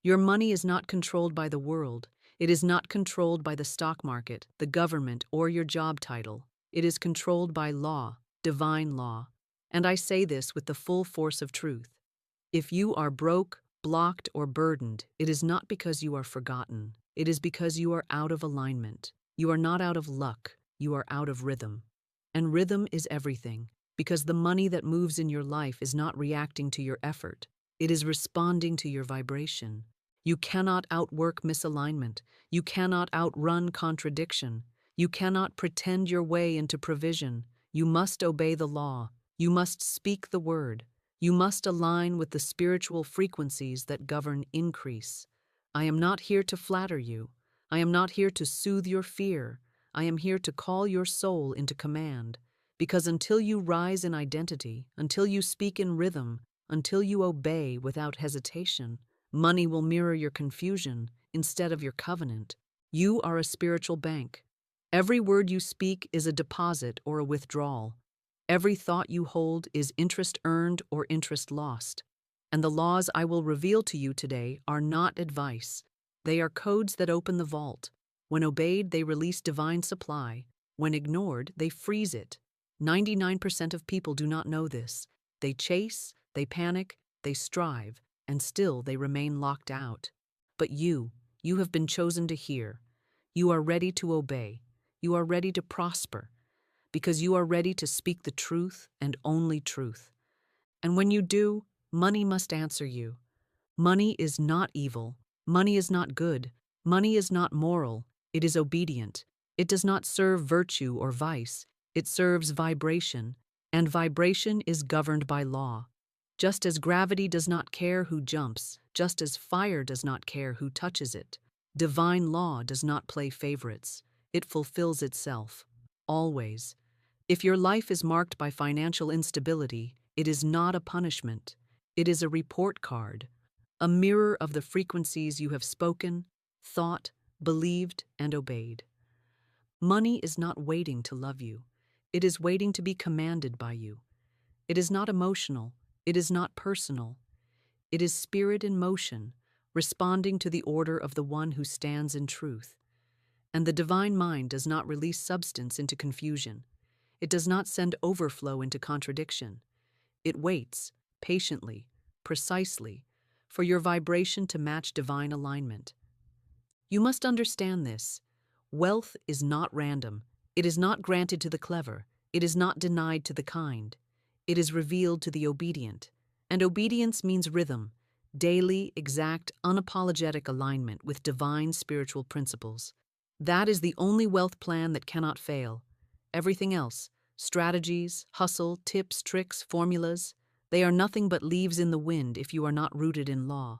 Your money is not controlled by the world. It is not controlled by the stock market, the government, or your job title. It is controlled by law, divine law. And I say this with the full force of truth. If you are broke, blocked, or burdened, it is not because you are forgotten. It is because you are out of alignment. You are not out of luck. You are out of rhythm. And rhythm is everything, because the money that moves in your life is not reacting to your effort. It is responding to your vibration. You cannot outwork misalignment. You cannot outrun contradiction. You cannot pretend your way into provision. You must obey the law. You must speak the word. You must align with the spiritual frequencies that govern increase. I am not here to flatter you. I am not here to soothe your fear. I am here to call your soul into command. Because until you rise in identity, until you speak in rhythm, until you obey without hesitation, money will mirror your confusion instead of your covenant. You are a spiritual bank. Every word you speak is a deposit or a withdrawal. Every thought you hold is interest earned or interest lost. And the laws I will reveal to you today are not advice. They are codes that open the vault. When obeyed, they release divine supply. When ignored, they freeze it. 99% of people do not know this. They chase, they panic, they strive, and still they remain locked out. But you have been chosen to hear. You are ready to obey. You are ready to prosper, because you are ready to speak the truth and only truth. And when you do, money must answer you. Money is not evil. Money is not good. Money is not moral. It is obedient. It does not serve virtue or vice. It serves vibration, and vibration is governed by law. Just as gravity does not care who jumps, just as fire does not care who touches it, divine law does not play favorites. It fulfills itself, always. If your life is marked by financial instability, it is not a punishment. It is a report card, a mirror of the frequencies you have spoken, thought, believed, and obeyed. Money is not waiting to love you. It is waiting to be commanded by you. It is not emotional. It is not personal. It is spirit in motion, responding to the order of the one who stands in truth. And the divine mind does not release substance into confusion. It does not send overflow into contradiction. It waits, patiently, precisely, for your vibration to match divine alignment. You must understand this. Wealth is not random. It is not granted to the clever. It is not denied to the kind. It is revealed to the obedient. And obedience means rhythm, daily, exact, unapologetic alignment with divine spiritual principles. That is the only wealth plan that cannot fail. Everything else, strategies, hustle, tips, tricks, formulas, they are nothing but leaves in the wind if you are not rooted in law.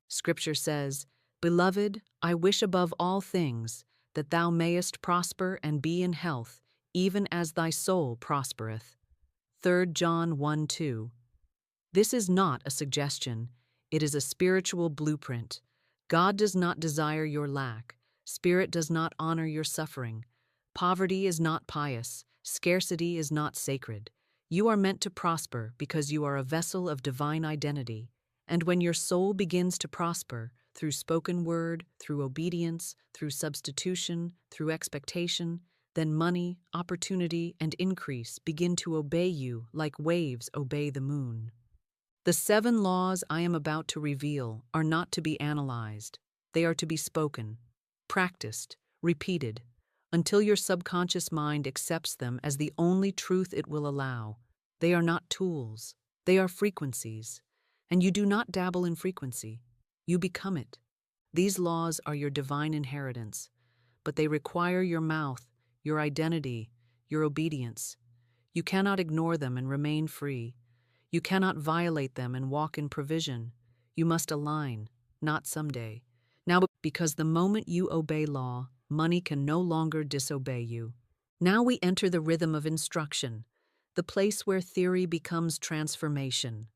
Scripture says, "Beloved, I wish above all things that thou mayest prosper and be in health, even as thy soul prospereth." 3 John 1:2. This is not a suggestion. It is a spiritual blueprint. God does not desire your lack. Spirit does not honor your suffering. Poverty is not pious. Scarcity is not sacred. You are meant to prosper because you are a vessel of divine identity. And when your soul begins to prosper, through spoken word, through obedience, through substitution, through expectation, then money, opportunity, and increase begin to obey you like waves obey the moon. The 7 laws I am about to reveal are not to be analyzed. They are to be spoken, practiced, repeated, until your subconscious mind accepts them as the only truth it will allow. They are not tools. They are frequencies. And you do not dabble in frequency. You become it. These laws are your divine inheritance, but they require your mouth, your identity, your obedience. You cannot ignore them and remain free. You cannot violate them and walk in provision. You must align, not someday. Now, because the moment you obey law, money can no longer disobey you. Now we enter the rhythm of instruction, the place where theory becomes transformation.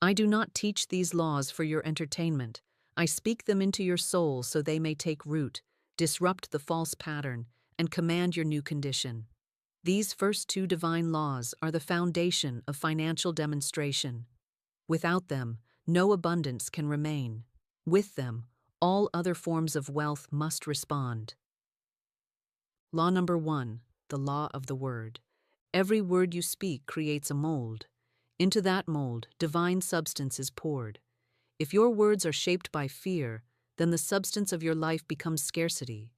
I do not teach these laws for your entertainment. I speak them into your soul so they may take root, disrupt the false pattern, and command your new condition. These first 2 divine laws are the foundation of financial demonstration. Without them, no abundance can remain. With them, all other forms of wealth must respond. Law number 1, the law of the word. Every word you speak creates a mold. Into that mold, divine substance is poured. If your words are shaped by fear, then the substance of your life becomes scarcity.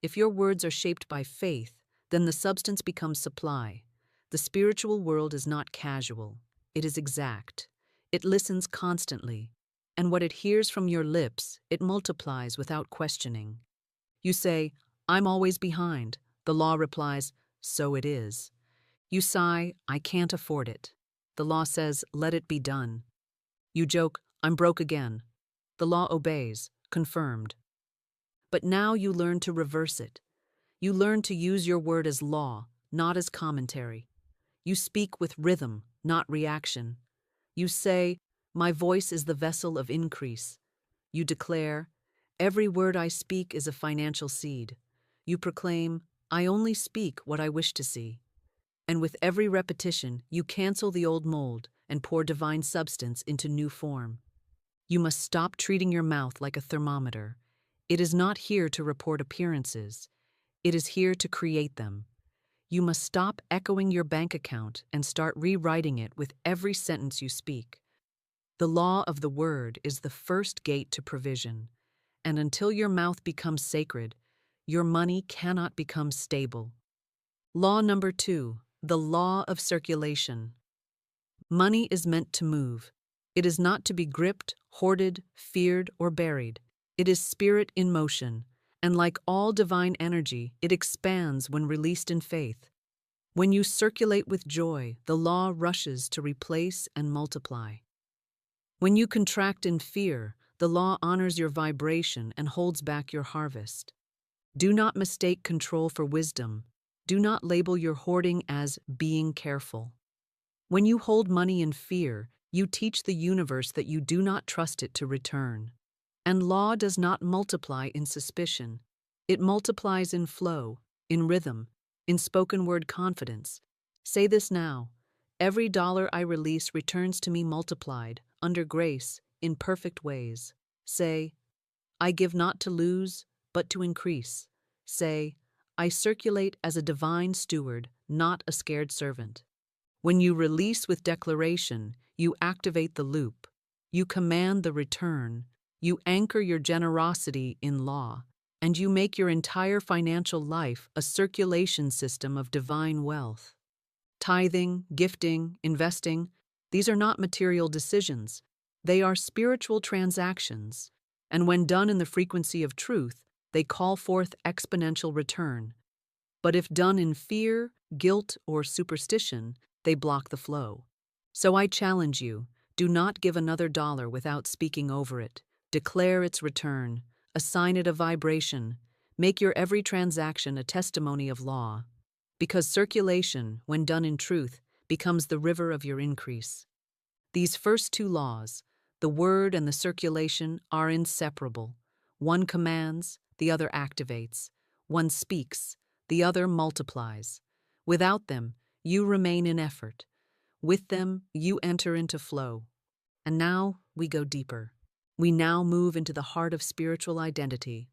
If your words are shaped by faith, then the substance becomes supply. The spiritual world is not casual. It is exact. It listens constantly. And what it hears from your lips, it multiplies without questioning. You say, "I'm always behind." The law replies, "So it is." You sigh, "I can't afford it." The law says, "Let it be done." You joke, "I'm broke again." The law obeys, confirmed. But now you learn to reverse it. You learn to use your word as law, not as commentary. You speak with rhythm, not reaction. You say, "My voice is the vessel of increase." You declare, "Every word I speak is a financial seed." You proclaim, "I only speak what I wish to see." And with every repetition, you cancel the old mold and pour divine substance into new form. You must stop treating your mouth like a thermometer. It is not here to report appearances. It is here to create them. You must stop echoing your bank account and start rewriting it with every sentence you speak. The law of the word is the first gate to provision, and until your mouth becomes sacred, your money cannot become stable. Law number 2, the law of circulation. Money is meant to move. It is not to be gripped, hoarded, feared, or buried. It is spirit in motion, and like all divine energy, it expands when released in faith. When you circulate with joy, the law rushes to replace and multiply. When you contract in fear, the law honors your vibration and holds back your harvest. Do not mistake control for wisdom. Do not label your hoarding as being careful. When you hold money in fear, you teach the universe that you do not trust it to return. And law does not multiply in suspicion. It multiplies in flow, in rhythm, in spoken word confidence. Say this now. Every dollar I release returns to me multiplied, under grace, in perfect ways. Say, I give not to lose, but to increase. Say, I circulate as a divine steward, not a scared servant. When you release with declaration, you activate the loop. You command the return. You anchor your generosity in law. And you make your entire financial life a circulation system of divine wealth. Tithing, gifting, investing, these are not material decisions. They are spiritual transactions. And when done in the frequency of truth, they call forth exponential return. But if done in fear, guilt, or superstition, they block the flow. So I challenge you, do not give another dollar without speaking over it. Declare its return. Assign it a vibration. Make your every transaction a testimony of law. Because circulation, when done in truth, becomes the river of your increase. These first two laws, the word and the circulation, are inseparable. One commands, the other activates. One speaks, the other multiplies. Without them, you remain in effort. With them, you enter into flow. And now we go deeper. We now move into the heart of spiritual identity.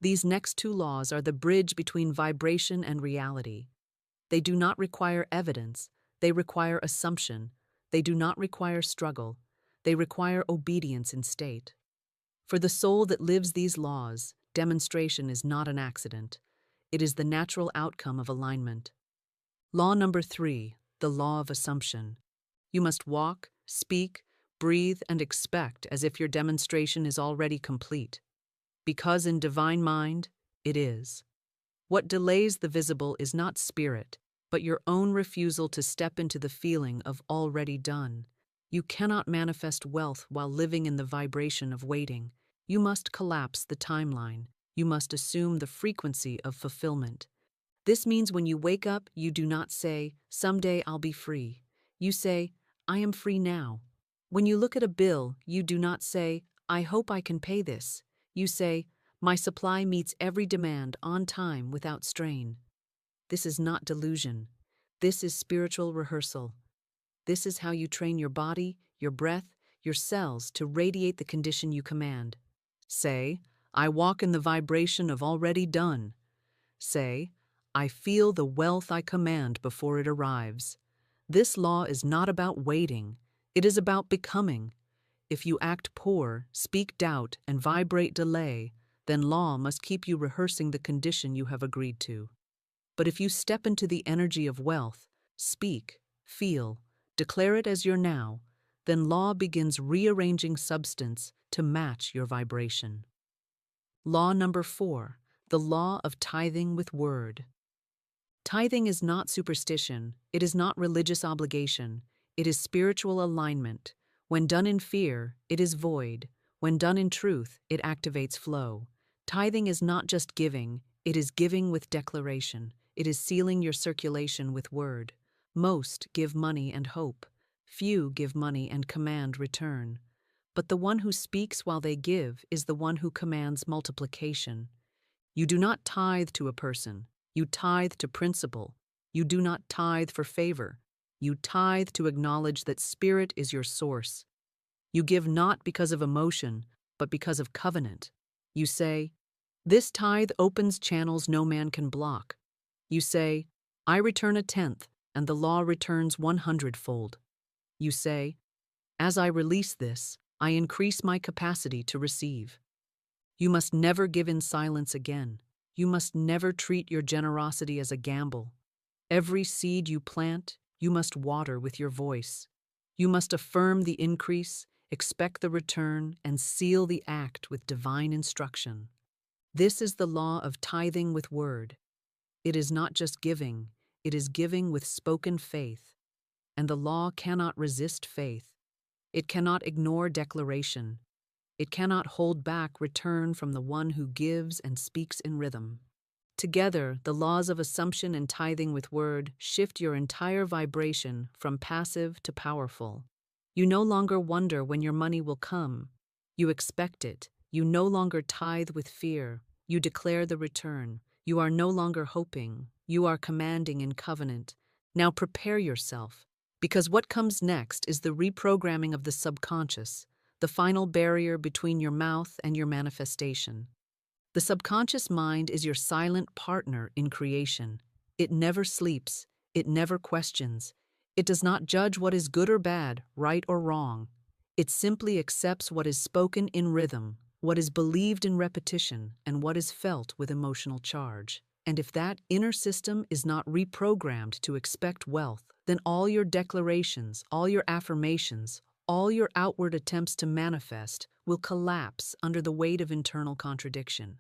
These next two laws are the bridge between vibration and reality. They do not require evidence. They require assumption. They do not require struggle. They require obedience in state. For the soul that lives these laws, demonstration is not an accident. It is the natural outcome of alignment. Law number 3, the law of assumption. You must walk, speak, breathe, and expect as if your demonstration is already complete. Because in divine mind, it is. What delays the visible is not spirit, but your own refusal to step into the feeling of already done. You cannot manifest wealth while living in the vibration of waiting. You must collapse the timeline. You must assume the frequency of fulfillment. This means when you wake up, you do not say, "Someday I'll be free." You say, "I am free now." When you look at a bill, you do not say, "I hope I can pay this." You say, "My supply meets every demand on time without strain." This is not delusion. This is spiritual rehearsal. This is how you train your body, your breath, your cells to radiate the condition you command. Say, I walk in the vibration of already done. Say, I feel the wealth I command before it arrives. This law is not about waiting, it is about becoming. If you act poor, speak doubt, and vibrate delay, then law must keep you rehearsing the condition you have agreed to. But if you step into the energy of wealth, speak, feel, declare it as your now, then law begins rearranging substance to match your vibration. Law number 4, the law of tithing with word. Tithing is not superstition, it is not religious obligation, it is spiritual alignment. When done in fear, it is void. When done in truth, it activates flow. Tithing is not just giving, it is giving with declaration. It is sealing your circulation with word. Most give money and hope. Few give money and command return. But the one who speaks while they give is the one who commands multiplication. You do not tithe to a person. You tithe to principle. You do not tithe for favor. You tithe to acknowledge that spirit is your source. You give not because of emotion, but because of covenant. You say, this tithe opens channels no man can block. You say, I return 1/10, and the law returns 100-fold. You say, as I release this, I increase my capacity to receive. You must never give in silence again. You must never treat your generosity as a gamble. Every seed you plant, you must water with your voice. You must affirm the increase, expect the return, and seal the act with divine instruction. This is the law of tithing with word. It is not just giving, it is giving with spoken faith. And the law cannot resist faith. It cannot ignore declaration. It cannot hold back return from the one who gives and speaks in rhythm. Together, the laws of assumption and tithing with word shift your entire vibration from passive to powerful. You no longer wonder when your money will come. You expect it. You no longer tithe with fear. You declare the return. You are no longer hoping. You are commanding in covenant. Now prepare yourself, because what comes next is the reprogramming of the subconscious, the final barrier between your mouth and your manifestation. The subconscious mind is your silent partner in creation. It never sleeps. It never questions. It does not judge what is good or bad, right or wrong. It simply accepts what is spoken in rhythm, what is believed in repetition, and what is felt with emotional charge. And if that inner system is not reprogrammed to expect wealth, then all your declarations, all your affirmations, all your outward attempts to manifest will collapse under the weight of internal contradiction.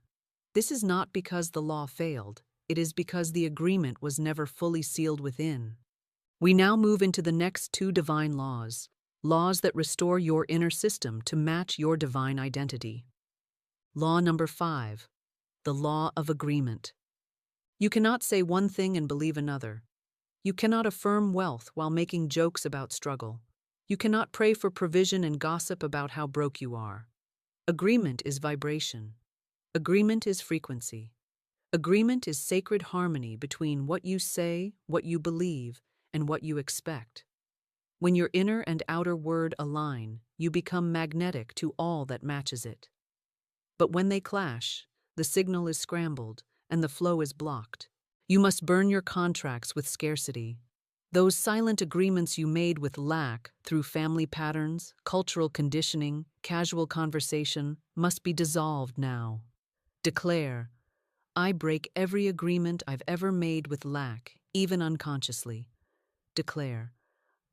This is not because the law failed, it is because the agreement was never fully sealed within. We now move into the next 2 divine laws, laws that restore your inner system to match your divine identity. Law number 5, the law of agreement. You cannot say one thing and believe another. You cannot affirm wealth while making jokes about struggle. You cannot pray for provision and gossip about how broke you are. Agreement is vibration. Agreement is frequency. Agreement is sacred harmony between what you say, what you believe, and what you expect. When your inner and outer word align, you become magnetic to all that matches it. But when they clash, the signal is scrambled and the flow is blocked. You must burn your contracts with scarcity. Those silent agreements you made with lack through family patterns, cultural conditioning, casual conversation must be dissolved now. Declare, I break every agreement I've ever made with lack, even unconsciously. Declare,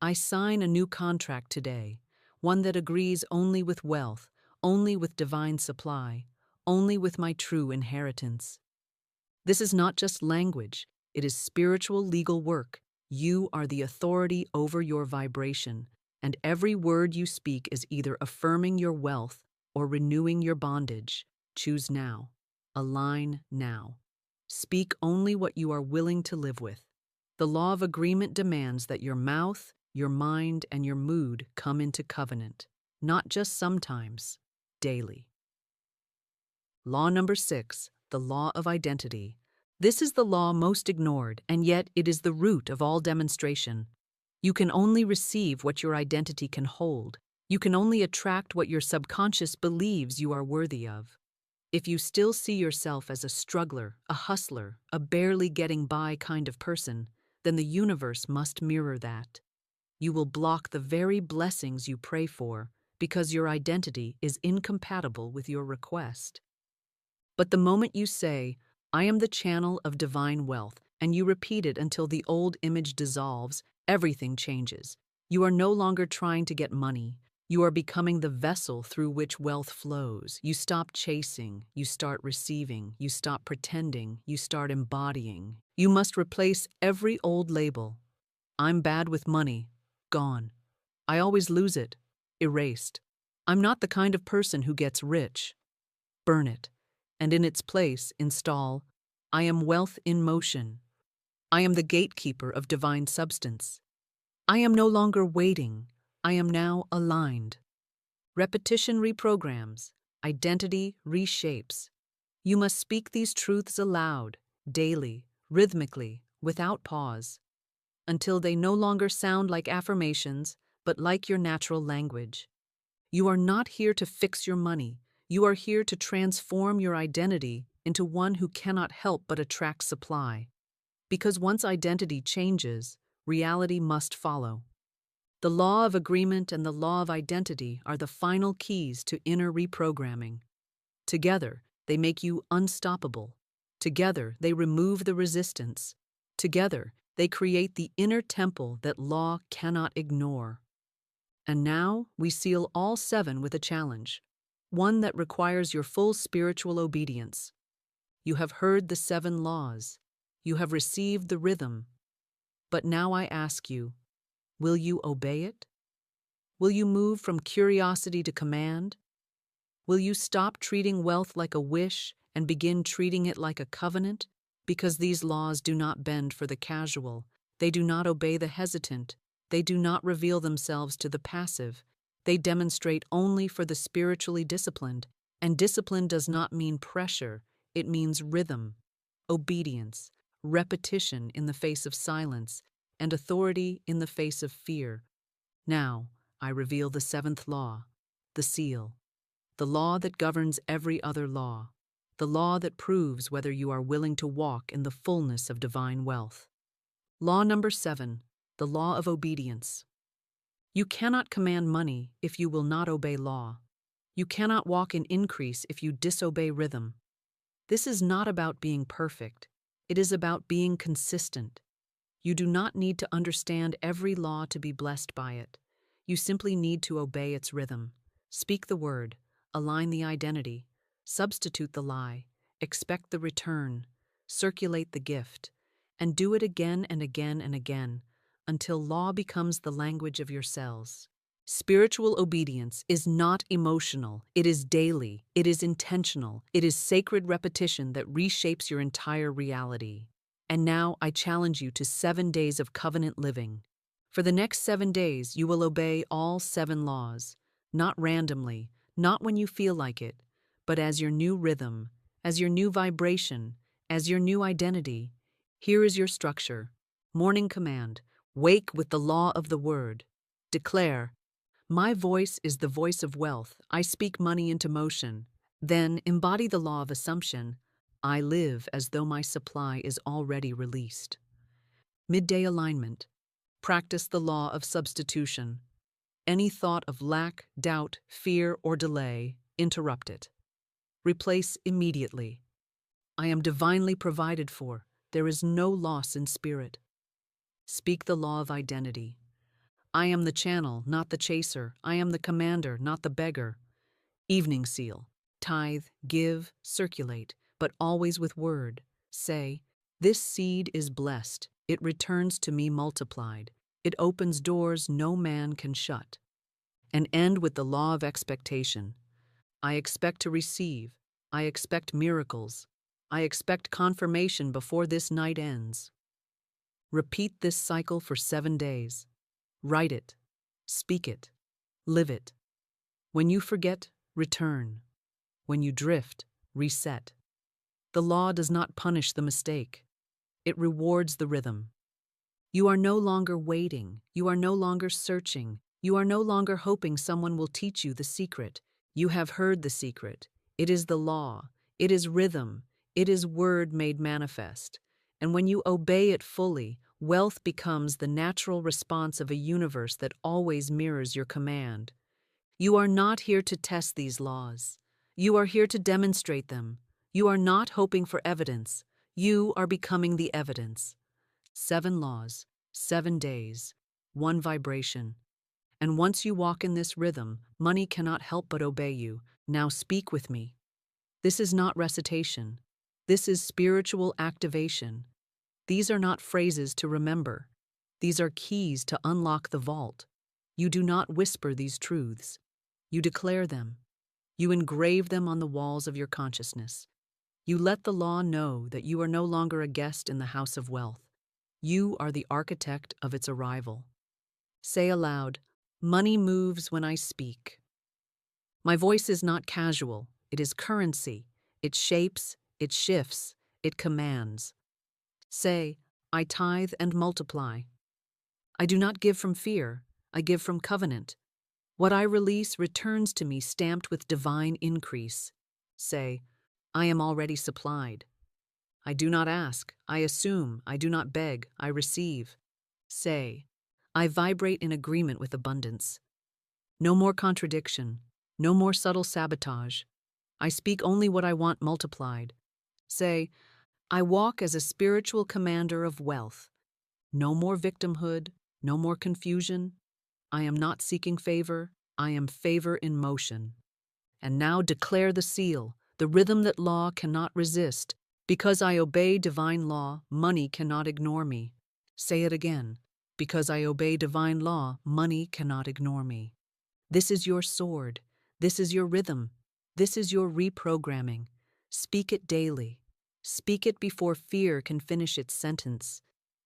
I sign a new contract today, one that agrees only with wealth, only with divine supply, only with my true inheritance. This is not just language, it is spiritual legal work. You are the authority over your vibration, and every word you speak is either affirming your wealth or renewing your bondage. Choose now. Align now. Speak only what you are willing to live with. The law of agreement demands that your mouth, your mind, and your mood come into covenant, not just sometimes, daily. Law number 6, the law of identity. This is the law most ignored, and yet it is the root of all demonstration. You can only receive what your identity can hold. You can only attract what your subconscious believes you are worthy of. If you still see yourself as a struggler, a hustler, a barely getting by kind of person, then the universe must mirror that. You will block the very blessings you pray for because your identity is incompatible with your request. But the moment you say, "I am the channel of divine wealth," and you repeat it until the old image dissolves, everything changes. You are no longer trying to get money. You are becoming the vessel through which wealth flows. You stop chasing, you start receiving, you stop pretending, you start embodying. You must replace every old label. "I'm bad with money," gone. "I always lose it," erased. "I'm not the kind of person who gets rich," burn it. And in its place install, "I am wealth in motion. I am the gatekeeper of divine substance. I am no longer waiting. I am now aligned." Repetition reprograms, identity reshapes. You must speak these truths aloud, daily, rhythmically, without pause, until they no longer sound like affirmations, but like your natural language. You are not here to fix your money. You are here to transform your identity into one who cannot help but attract supply. Because once identity changes, reality must follow. The law of agreement and the law of identity are the final keys to inner reprogramming. Together, they make you unstoppable. Together, they remove the resistance. Together, they create the inner temple that law cannot ignore. And now, we seal all 7 with a challenge, one that requires your full spiritual obedience. You have heard the 7 laws. You have received the rhythm. But now I ask you, will you obey it? Will you move from curiosity to command? Will you stop treating wealth like a wish and begin treating it like a covenant? Because these laws do not bend for the casual. They do not obey the hesitant. They do not reveal themselves to the passive. They demonstrate only for the spiritually disciplined. And discipline does not mean pressure. It means rhythm, obedience, repetition in the face of silence, and authority in the face of fear. Now, I reveal the 7th law, the seal, the law that governs every other law, the law that proves whether you are willing to walk in the fullness of divine wealth. Law number 7, the law of obedience. You cannot command money if you will not obey law. You cannot walk in increase if you disobey rhythm. This is not about being perfect. It is about being consistent. You do not need to understand every law to be blessed by it. You simply need to obey its rhythm. Speak the word, align the identity, substitute the lie, expect the return, circulate the gift, and do it again and again and again until law becomes the language of your cells. Spiritual obedience is not emotional. It is daily. It is intentional. It is sacred repetition that reshapes your entire reality. And now I challenge you to 7 days of covenant living. For the next 7 days, you will obey all 7 laws, not randomly, not when you feel like it, but as your new rhythm, as your new vibration, as your new identity. Here is your structure. Morning command. Wake with the law of the word. Declare, "My voice is the voice of wealth. I speak money into motion." Then embody the law of assumption. "I live as though my supply is already released." Midday alignment. Practice the law of substitution. Any thought of lack, doubt, fear, or delay, interrupt it. Replace immediately. "I am divinely provided for. There is no loss in spirit." Speak the law of identity. "I am the channel, not the chaser. I am the commander, not the beggar." Evening seal. Tithe, give, circulate, but always with word. Say, "This seed is blessed. It returns to me multiplied. It opens doors no man can shut." And end with the law of expectation. "I expect to receive. I expect miracles. I expect confirmation before this night ends." Repeat this cycle for 7 days. Write it. Speak it. Live it. When you forget, return. When you drift, reset. The law does not punish the mistake. It rewards the rhythm. You are no longer waiting. You are no longer searching. You are no longer hoping someone will teach you the secret. You have heard the secret. It is the law. It is rhythm. It is word made manifest. And when you obey it fully, wealth becomes the natural response of a universe that always mirrors your command. You are not here to test these laws. You are here to demonstrate them. You are not hoping for evidence. You are becoming the evidence. 7 laws, 7 days, 1 vibration. And once you walk in this rhythm, money cannot help but obey you. Now speak with me. This is not recitation. This is spiritual activation. These are not phrases to remember. These are keys to unlock the vault. You do not whisper these truths. You declare them. You engrave them on the walls of your consciousness. You let the law know that you are no longer a guest in the house of wealth. You are the architect of its arrival. Say aloud, "Money moves when I speak." My voice is not casual. It is currency. It shapes, it shifts, it commands. Say, "I tithe and multiply." I do not give from fear. I give from covenant. What I release returns to me stamped with divine increase. Say, "I am already supplied." I do not ask. I assume. I do not beg. I receive. Say, "I vibrate in agreement with abundance." No more contradiction. No more subtle sabotage. I speak only what I want multiplied. Say, "I walk as a spiritual commander of wealth." No more victimhood. No more confusion. I am not seeking favor. I am favor in motion. And now declare the seal, the rhythm that law cannot resist. Because I obey divine law, money cannot ignore me. Say it again. Because I obey divine law, money cannot ignore me. This is your sword. This is your rhythm. This is your reprogramming. Speak it daily. Speak it before fear can finish its sentence.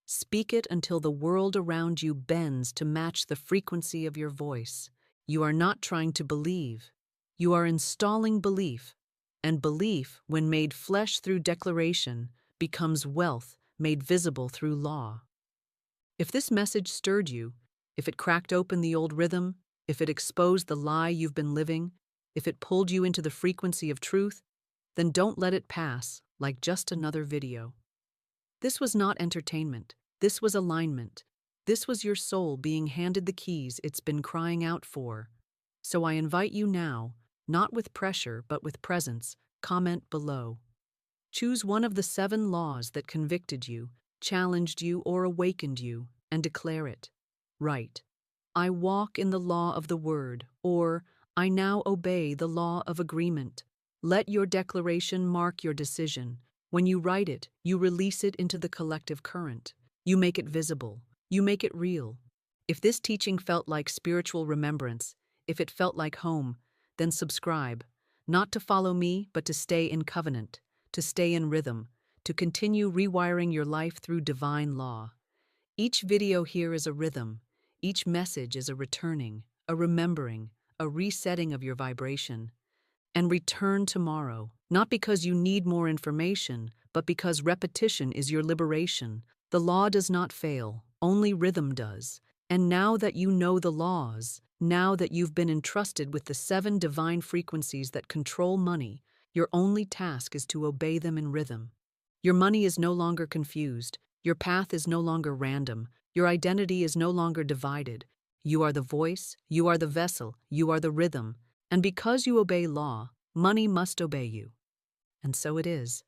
Speak it until the world around you bends to match the frequency of your voice. You are not trying to believe. You are installing belief. And belief, when made flesh through declaration, becomes wealth made visible through law. If this message stirred you, if it cracked open the old rhythm, if it exposed the lie you've been living, if it pulled you into the frequency of truth, then don't let it pass like just another video. This was not entertainment. This was alignment. This was your soul being handed the keys it's been crying out for. So I invite you now, not with pressure but with presence, comment below. Choose one of the 7 laws that convicted you, challenged you, or awakened you, and declare it. Write, "I walk in the law of the word," or "I now obey the law of agreement." Let your declaration mark your decision. When you write it, you release it into the collective current. You make it visible. You make it real. If this teaching felt like spiritual remembrance, if it felt like home, then subscribe, not to follow me, but to stay in covenant, to stay in rhythm, to continue rewiring your life through divine law. Each video here is a rhythm. Each message is a returning, a remembering, a resetting of your vibration. And return tomorrow, not because you need more information, but because repetition is your liberation. The law does not fail, only rhythm does. And now that you know the laws, now that you've been entrusted with the 7 divine frequencies that control money, your only task is to obey them in rhythm. Your money is no longer confused. Your path is no longer random. Your identity is no longer divided. You are the voice, you are the vessel, you are the rhythm. And because you obey law, money must obey you. And so it is.